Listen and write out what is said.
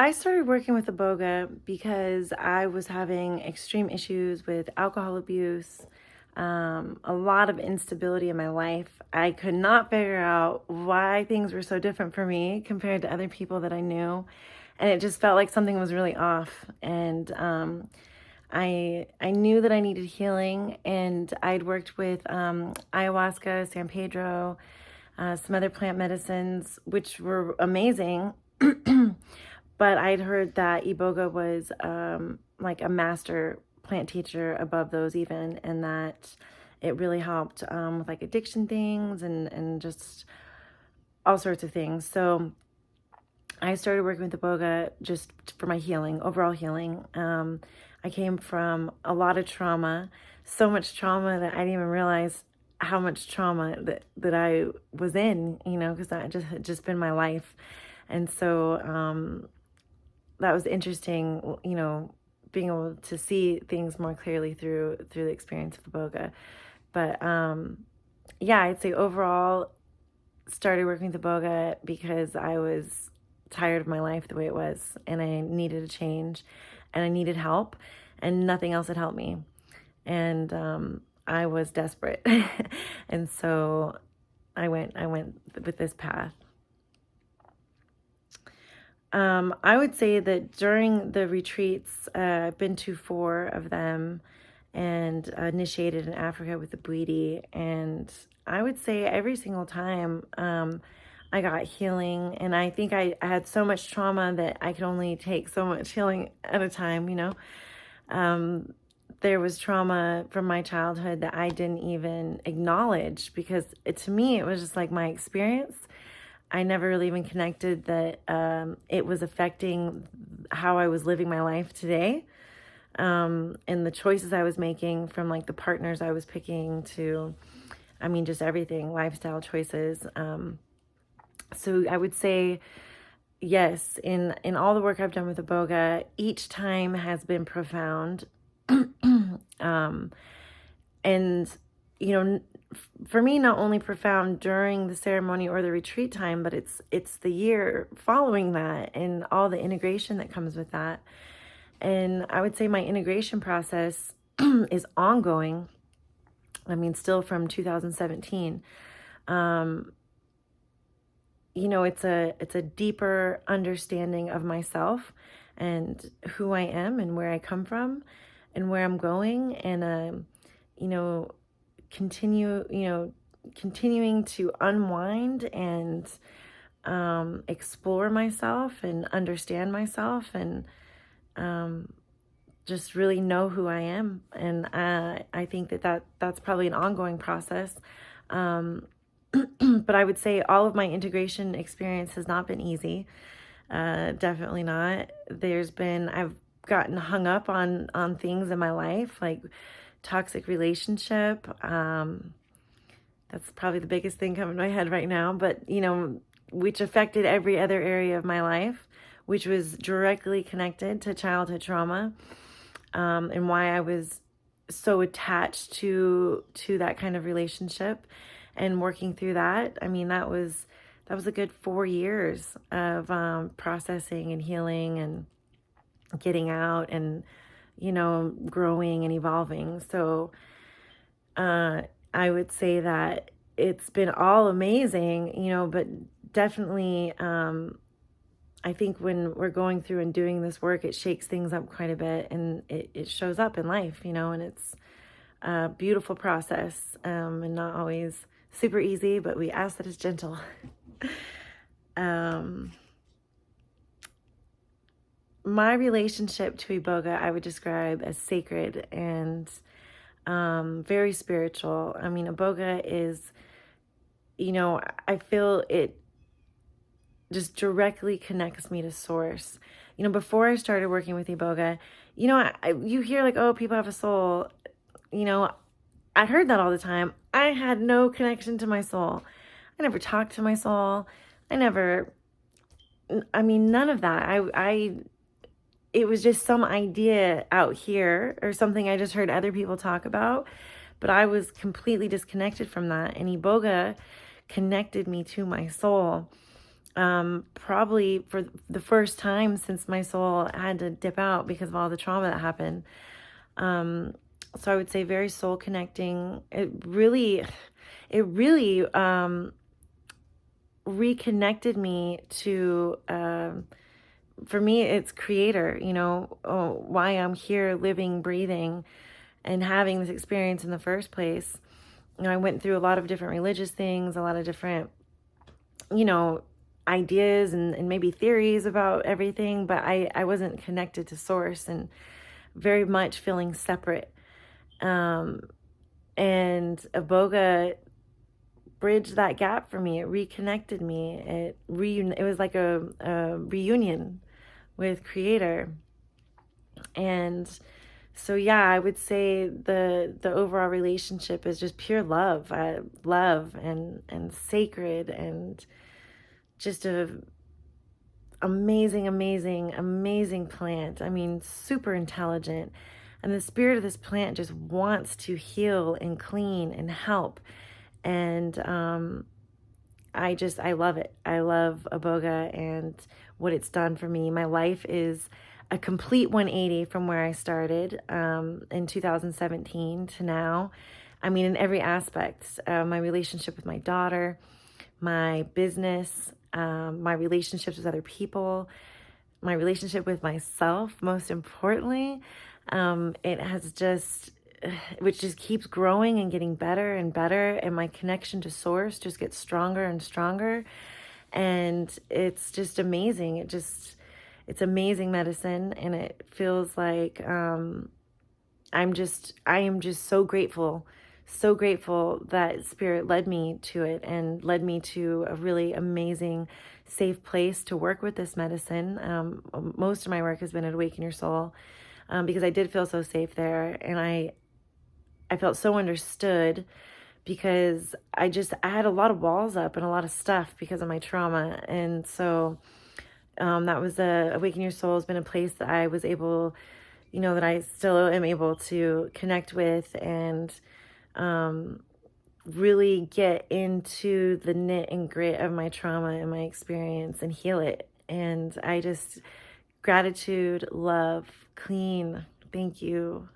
I started working with Iboga because I was having extreme issues with alcohol abuse, a lot of instability in my life. I could not figure out why things were so different for me compared to other people that I knew. And it just felt like something was really off. And I knew that I needed healing, and I'd worked with ayahuasca, San Pedro, some other plant medicines, which were amazing. But I'd heard that Iboga was like a master plant teacher above those even, and that it really helped with like addiction things and just all sorts of things. So I started working with Iboga just for my healing, overall healing. I came from a lot of trauma, so much trauma that I didn't even realize how much trauma that I was in, because that just had just been my life. And so that was interesting, being able to see things more clearly through the experience of Iboga. But yeah, I'd say overall started working with Iboga because I was tired of my life the way it was, and I needed a change, and I needed help, and nothing else had helped me. And I was desperate. And so I went with this path. I would say that during the retreats, I've been to 4 of them and initiated in Africa with the Bwiti. And I would say every single time I got healing. And I think I had so much trauma that I could only take so much healing at a time. There was trauma from my childhood that I didn't even acknowledge because to me, it was just like my experience. I never really even connected that it was affecting how I was living my life today, and the choices I was making, from like the partners I was picking to, just everything, lifestyle choices. So I would say, yes, in all the work I've done with Iboga, each time has been profound. And, for me, not only profound during the ceremony or the retreat time, but it's the year following that and all the integration that comes with that. And I would say my integration process is ongoing. Still from 2017. It's a deeper understanding of myself and who I am and where I come from and where I'm going, and continuing to unwind and explore myself and understand myself, and just really know who I am. And I think that's probably an ongoing process. But I would say all of my integration experience has not been easy. Definitely not. I've gotten hung up on things in my life, like toxic relationship. That's probably the biggest thing coming to my head right now, but which affected every other area of my life, which was directly connected to childhood trauma, and why I was so attached to that kind of relationship and working through that. That was a good 4 years of processing and healing and getting out and growing and evolving. So I would say that it's been all amazing, but definitely I think when we're going through and doing this work, it shakes things up quite a bit, and it shows up in life, and it's a beautiful process, and not always super easy, but we ask that it's gentle. My relationship to Iboga, I would describe as sacred and very spiritual. Iboga is, I feel it just directly connects me to source. Before I started working with Iboga, you hear like, oh, people have a soul. I heard that all the time. I had no connection to my soul. I never talked to my soul. None of that. It was just some idea out here or something I just heard other people talk about, but I was completely disconnected from that. And Iboga connected me to my soul. probably for the first time since my soul had to dip out because of all the trauma that happened. Um, so I would say very soul connecting. It really reconnected me to, for me, it's creator, why I'm here living, breathing, and having this experience in the first place. I went through a lot of different religious things, a lot of different, you know, ideas and maybe theories about everything, but I wasn't connected to source and very much feeling separate. Um, and Iboga bridged that gap for me. It reconnected me. It was like a reunion with Creator. And so yeah, I would say the overall relationship is just pure love, love and sacred, and just a amazing plant. I mean, super intelligent. And the spirit of this plant just wants to heal and clean and help. And I love it. I love Iboga and what it's done for me. My life is a complete 180 from where I started in 2017 to now. I mean, in every aspect, my relationship with my daughter, my business, my relationships with other people, my relationship with myself, most importantly. It has just, which just keeps growing and getting better and better. And my connection to source just gets stronger and stronger. And it's just amazing. It's amazing medicine. And it feels like, I am just so grateful that Spirit led me to it and led me to a really amazing, safe place to work with this medicine. Most of my work has been at Awaken Your Soul, because I did feel so safe there, and I felt so understood because I had a lot of walls up and a lot of stuff because of my trauma, and so that was Awaken Your Soul has been a place that I was able, that I still am able to connect with and really get into the knit and grit of my trauma and my experience and heal it. And gratitude, love, clean. Thank you.